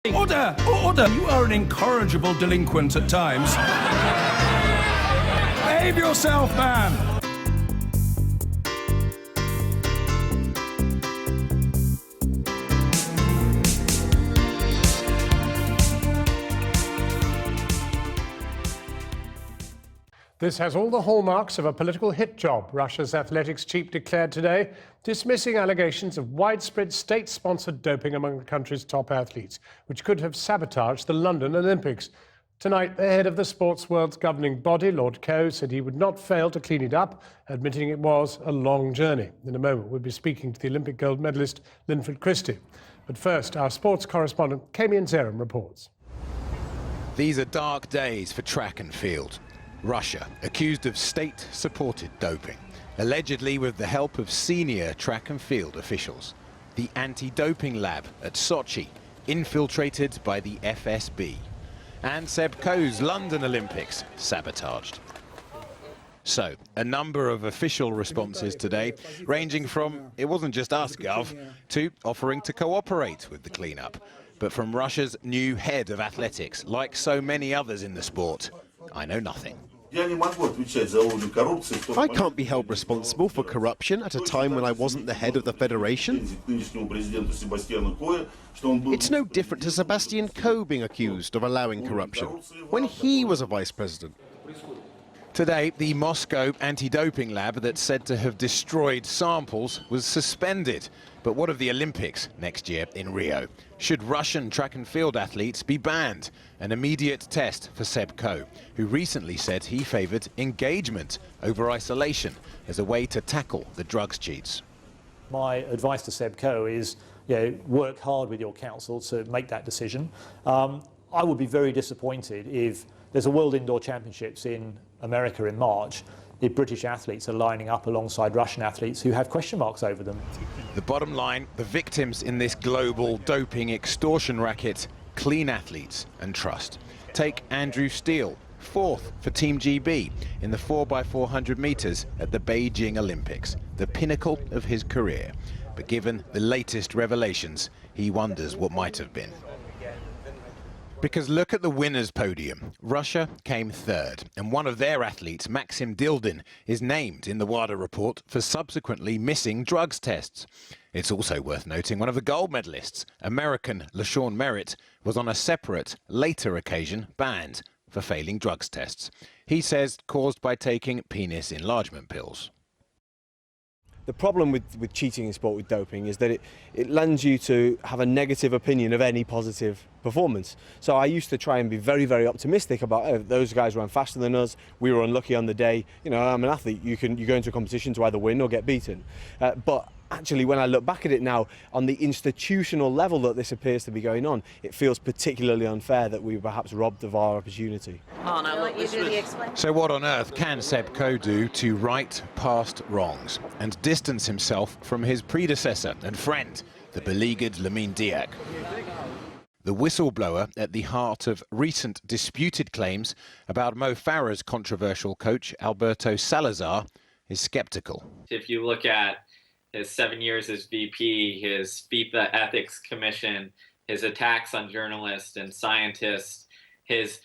Order! Order! You are an incorrigible delinquent at times. Behave yourself, man! This has all the hallmarks of a political hit job, Russia's athletics chief declared today, dismissing allegations of widespread state-sponsored doping among the country's top athletes, which could have sabotaged the London Olympics. Tonight, the head of the sports world's governing body, Lord Coe, said he would not fail to clean it up, admitting it was a long journey. In a moment, we'll be speaking to the Olympic gold medalist Linford Christie. But first, our sports correspondent, Kamian Zeram, reports. These are dark days for track and field. Russia, accused of state-supported doping, allegedly with the help of senior track and field officials. The anti-doping lab at Sochi, infiltrated by the FSB. And Seb Coe's London Olympics, sabotaged. So, a number of official responses today, ranging from, it wasn't just us, Gov, to offering to cooperate with the cleanup. But from Russia's new head of athletics, like so many others in the sport, I know nothing. I can't be held responsible for corruption at a time when I wasn't the head of the federation. It's no different to Sebastian Coe being accused of allowing corruption when he was a vice president. Today, the Moscow anti-doping lab that's said to have destroyed samples was suspended. But what of the Olympics next year in Rio? Should Russian track and field athletes be banned? An immediate test for Seb Coe, who recently said he favoured engagement over isolation as a way to tackle the drugs cheats. My advice to Seb Coe is, work hard with your council to make that decision. I would be very disappointed if there's a World Indoor Championships in America in March, if British athletes are lining up alongside Russian athletes who have question marks over them. The bottom line, the victims in this global doping extortion racket, clean athletes and trust. Take Andrew Steele, 4th for Team GB in the 4x400 metres at the Beijing Olympics, the pinnacle of his career. But given the latest revelations, he wonders what might have been. Because look at the winners' podium. Russia came 3rd, and one of their athletes, Maxim Dildin, is named in the WADA report for subsequently missing drugs tests. It's also worth noting one of the gold medalists, American LaShawn Merritt, was on a separate, later occasion banned for failing drugs tests. He says caused by taking penis enlargement pills. The problem with cheating in sport with doping is that it lends you to have a negative opinion of any positive performance. So I used to try and be very, very optimistic about those guys ran faster than us, we were unlucky on the day. I'm an athlete, you go into a competition to either win or get beaten. But actually, when I look back at it now, on the institutional level that this appears to be going on, it feels particularly unfair that we were perhaps robbed of our opportunity. So what on earth can Seb Coe do to right past wrongs and distance himself from his predecessor and friend, the beleaguered Lamine Diack? The whistleblower at the heart of recent disputed claims about Mo Farah's controversial coach, Alberto Salazar, is skeptical. If you look at his 7 years as VP, his FIFA Ethics Commission, his attacks on journalists and scientists, his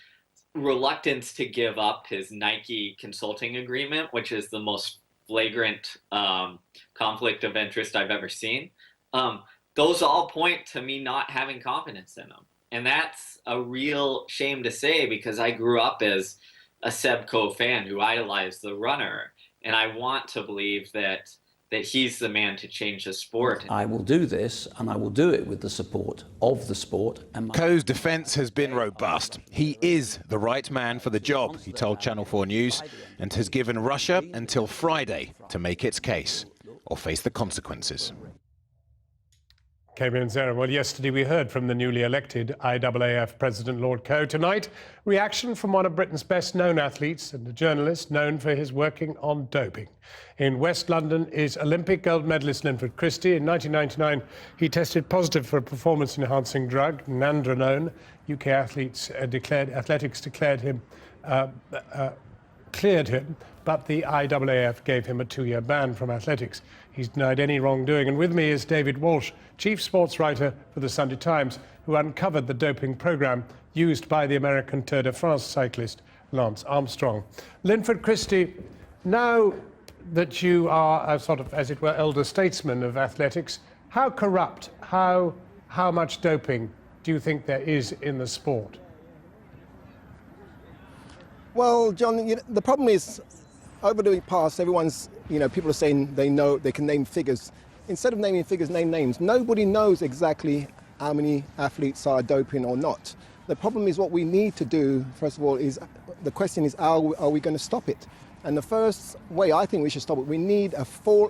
reluctance to give up his Nike consulting agreement, which is the most flagrant conflict of interest I've ever seen. Those all point to me not having confidence in him. And that's a real shame to say because I grew up as a Seb Coe fan who idolized the runner. And I want to believe that he's the man to change the sport. I will do this, and I will do it with the support of the sport. And Coe's defence has been robust. He is the right man for the job, he told Channel 4 News, and has given Russia until Friday to make its case or face the consequences. Kamian Zeram. Well, yesterday we heard from the newly elected IAAF President Lord Coe. Tonight, reaction from one of Britain's best-known athletes and a journalist known for his working on doping. In West London is Olympic gold medalist Linford Christie. In 1999, he tested positive for a performance-enhancing drug, nandrolone. UK athletics declared him cleared him, but the IAAF gave him a 2-year ban from athletics. He's denied any wrongdoing. And with me is David Walsh, chief sports writer for the Sunday Times. who uncovered the doping program used by the American Tour de France cyclist Lance Armstrong. Linford Christie, now that you are a sort of, as it were, elder statesman of athletics, how corrupt, how much doping do you think there is in the sport? Well, John, the problem is, over the past, everyone's, people are saying they know, they can name figures. Instead of naming figures, name names. Nobody knows exactly how many athletes are doping or not. The problem is what we need to do, first of all, is the question is, are we going to stop it? And the first way I think we should stop it, we need a full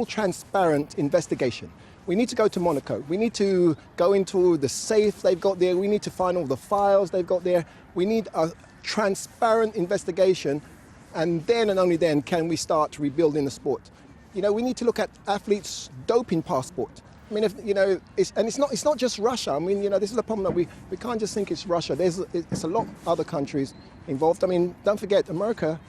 transparent investigation. We need to go to Monaco. We need to go into the safe they've got there. We need to find all the files they've got there. We need a transparent investigation, and then and only then can we start rebuilding the sport. We need to look at athletes' doping passport. I mean, it's not just Russia. I mean, this is a problem that we can't just think it's Russia. It's a lot of other countries involved. I mean, don't forget, America,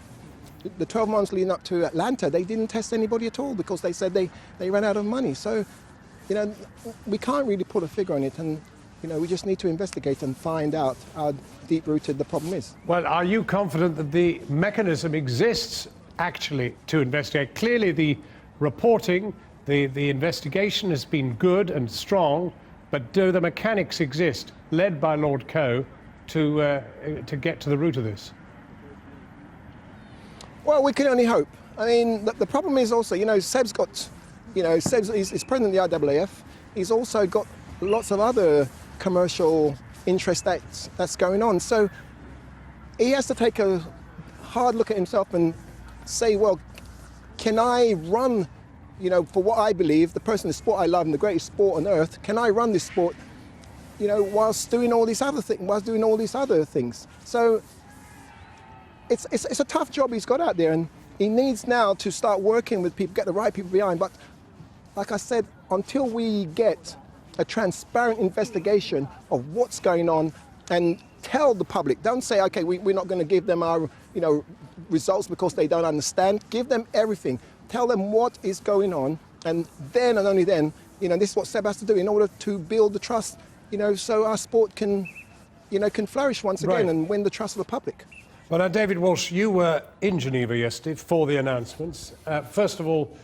the 12 months leading up to Atlanta, they didn't test anybody at all because they said they ran out of money. So, we can't really put a figure on it, and we just need to investigate and find out how deep-rooted the problem is. Well, are you confident that the mechanism exists actually to investigate? Clearly the reporting, the investigation has been good and strong, but do the mechanics exist, led by Lord Coe, to get to the root of this? Well, we can only hope. I mean, the problem is also, Seb's got, Seb's is president of the IAAF. He's also got lots of other commercial interest that's going on. So he has to take a hard look at himself and say, well, can I run, for what I believe, the person, the sport I love and the greatest sport on earth, can I run this sport, whilst doing all these other things, So it's a tough job he's got out there, and he needs now to start working with people, get the right people behind. But like I said, until we get a transparent investigation of what's going on and tell the public, don't say, okay, we're not going to give them our results because they don't understand. Give them everything. Tell them what is going on, and then and only then, this is what Seb has to do in order to build the trust, so our sport can flourish once again and win the trust of the public. Well, now, David Walsh, you were in Geneva yesterday for the announcements. First of all,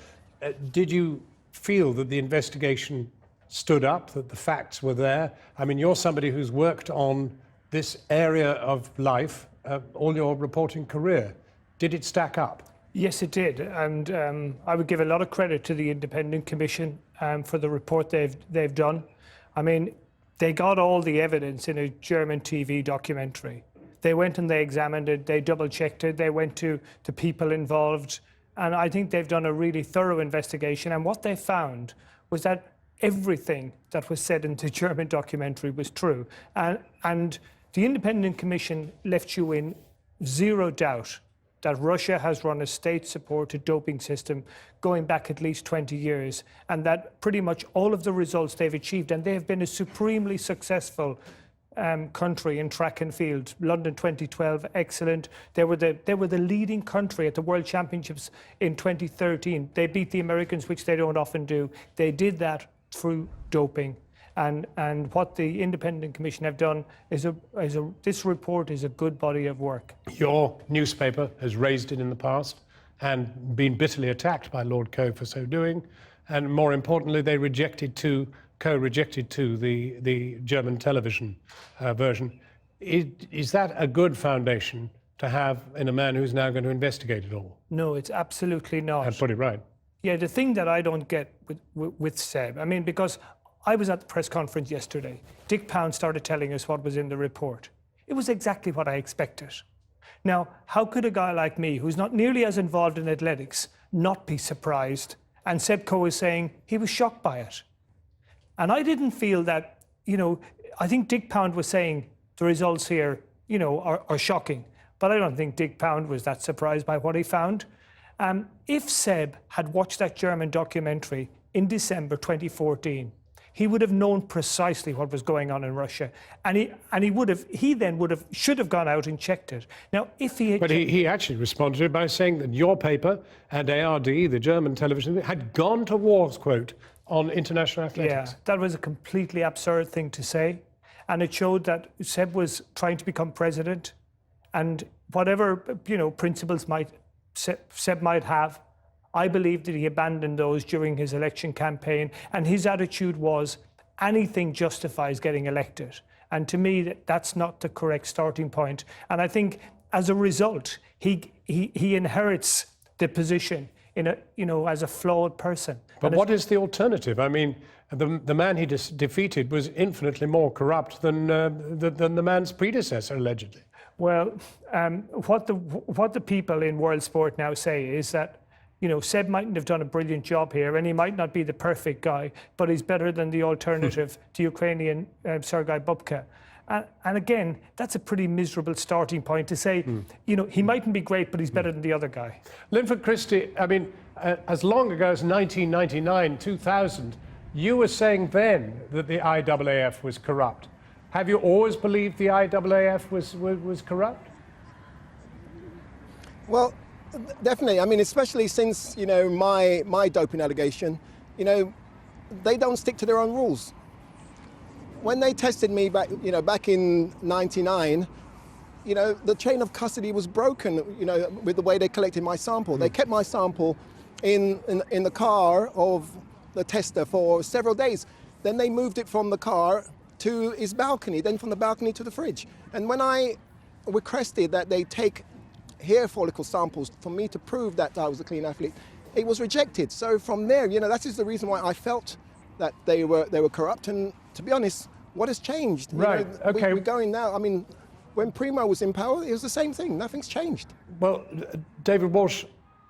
did you feel that the investigation stood up, that the facts were there? I mean, you're somebody who's worked on this area of life all your reporting career. Did it stack up? Yes, it did. And I would give a lot of credit to the Independent Commission for the report they've done. I mean, they got all the evidence in a German TV documentary. They went and they examined it, they double-checked it, they went to the people involved, and I think they've done a really thorough investigation. And what they found was that everything that was said in the German documentary was true. And the Independent Commission left you in zero doubt that Russia has run a state-supported doping system going back at least 20 years, and that pretty much all of the results they've achieved, and they have been a supremely successful country in track and field. London 2012, excellent. They were the leading country at the World Championships in 2013. They beat the Americans, which they don't often do. They did that through doping. And what the Independent Commission have done is this report is a good body of work. Your newspaper has raised it in the past and been bitterly attacked by Lord Coe for so doing. And more importantly, they co-rejected too the German television version. Is that a good foundation to have in a man who's now going to investigate it all? No, it's absolutely not. And put it right. Yeah, the thing that I don't get with Seb, I mean, because I was at the press conference yesterday. Dick Pound started telling us what was in the report. It was exactly what I expected. Now, how could a guy like me, who's not nearly as involved in athletics, not be surprised? And Seb Coe is saying he was shocked by it. And I didn't feel that, I think Dick Pound was saying the results here, are shocking. But I don't think Dick Pound was that surprised by what he found. If Seb had watched that German documentary in December 2014, he would have known precisely what was going on in Russia, and he should have gone out and checked it. Now, if he had but he actually responded by saying that your paper and ARD, the German television, had gone to wars, quote, on international athletics. Yeah, that was a completely absurd thing to say. and it showed that Seb was trying to become president, and whatever principles Seb might have, I believe that he abandoned those during his election campaign, and his attitude was anything justifies getting elected. And to me, that's not the correct starting point. And I think as a result, he inherits the position as a flawed person. But what is the alternative? I mean, the man he defeated was infinitely more corrupt than the man's predecessor, allegedly. Well, what the people in world sport now say is that Seb mightn't have done a brilliant job here, and he might not be the perfect guy, but he's better than the alternative to Ukrainian Sergei Bubka. And again, that's a pretty miserable starting point to say, he mightn't be great, but he's better than the other guy. Linford Christie, I mean, as long ago as 1999, 2000, you were saying then that the IAAF was corrupt. Have you always believed the IAAF was corrupt? Well, definitely. I mean, especially since, my doping allegation, they don't stick to their own rules. When they tested me back in '99, the chain of custody was broken, with the way they collected my sample. They kept my sample in the car of the tester for several days. Then they moved it from the car to his balcony, then from the balcony to the fridge. And when I requested that they take hair follicle samples for me to prove that I was a clean athlete, it was rejected. So from there, that is the reason why I felt that they were corrupt. And to be honest, what has changed? Right. Okay. We're going now. I mean, when Primo was in power, it was the same thing. Nothing's changed. Well, David Walsh,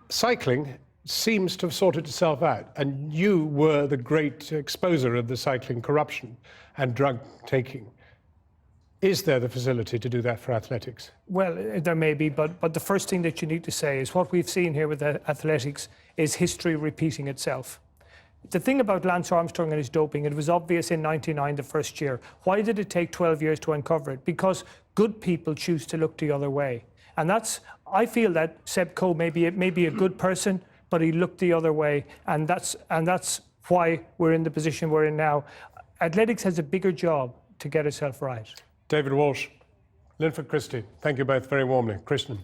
cycling seems to have sorted itself out, and you were the great exposer of the cycling corruption and drug taking. Is there the facility to do that for athletics? Well, there may be, but the first thing that you need to say is what we've seen here with athletics is history repeating itself. The thing about Lance Armstrong and his doping, it was obvious in '99, the first year. Why did it take 12 years to uncover it? Because good people choose to look the other way. And I feel that Seb Coe may be a good person, but he looked the other way. And that's why we're in the position we're in now. Athletics has a bigger job to get itself right. David Walsh, Linford Christie, thank you both very warmly. Kristen.